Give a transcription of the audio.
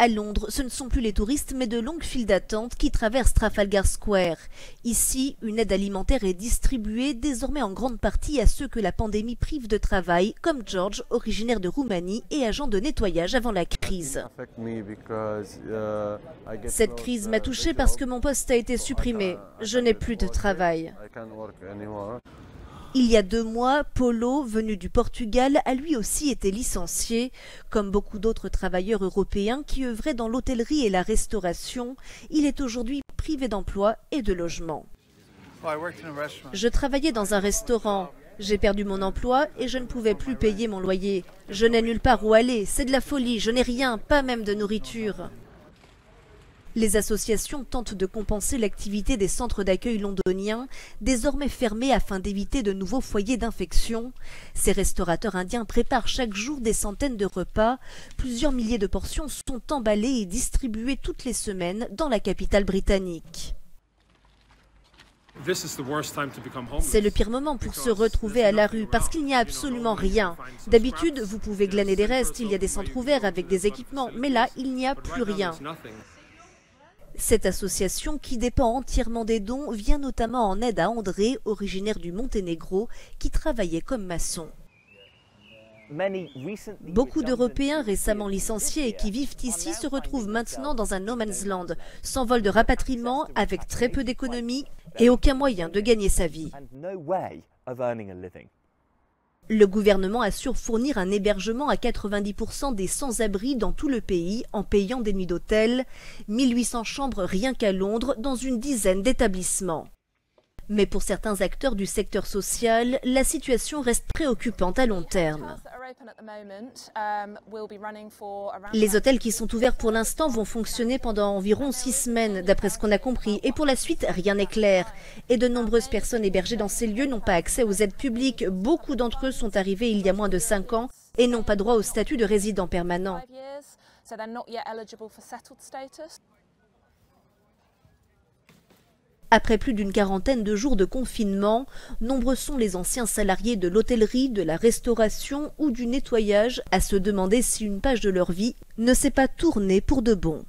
À Londres, ce ne sont plus les touristes, mais de longues files d'attente qui traversent Trafalgar Square. Ici, une aide alimentaire est distribuée désormais en grande partie à ceux que la pandémie prive de travail, comme George, originaire de Roumanie et agent de nettoyage avant la crise. Cette crise m'a touché parce que mon poste a été supprimé. Je n'ai plus de travail. Il y a 2 mois, Paulo, venu du Portugal, a lui aussi été licencié. Comme beaucoup d'autres travailleurs européens qui œuvraient dans l'hôtellerie et la restauration, il est aujourd'hui privé d'emploi et de logement. Je travaillais dans un restaurant. J'ai perdu mon emploi et je ne pouvais plus payer mon loyer. Je n'ai nulle part où aller, c'est de la folie, je n'ai rien, pas même de nourriture. Les associations tentent de compenser l'activité des centres d'accueil londoniens, désormais fermés afin d'éviter de nouveaux foyers d'infection. Ces restaurateurs indiens préparent chaque jour des centaines de repas. Plusieurs milliers de portions sont emballées et distribuées toutes les semaines dans la capitale britannique. C'est le pire moment pour se retrouver à la rue parce qu'il n'y a absolument rien. D'habitude, vous pouvez glaner des restes, il y a des centres ouverts avec des équipements, mais là, il n'y a plus rien. Cette association, qui dépend entièrement des dons, vient notamment en aide à André, originaire du Monténégro, qui travaillait comme maçon. Beaucoup d'Européens récemment licenciés et qui vivent ici se retrouvent maintenant dans un no man's land, sans vol de rapatriement, avec très peu d'économies et aucun moyen de gagner sa vie. Le gouvernement assure fournir un hébergement à 90% des sans-abri dans tout le pays en payant des nuits d'hôtel, 1800 chambres rien qu'à Londres dans une dizaine d'établissements. Mais pour certains acteurs du secteur social, la situation reste préoccupante à long terme. Les hôtels qui sont ouverts pour l'instant vont fonctionner pendant environ 6 semaines, d'après ce qu'on a compris. Et pour la suite, rien n'est clair. Et de nombreuses personnes hébergées dans ces lieux n'ont pas accès aux aides publiques. Beaucoup d'entre eux sont arrivés il y a moins de 5 ans et n'ont pas droit au statut de résident permanent. Après plus d'une quarantaine de jours de confinement, nombreux sont les anciens salariés de l'hôtellerie, de la restauration ou du nettoyage à se demander si une page de leur vie ne s'est pas tournée pour de bon.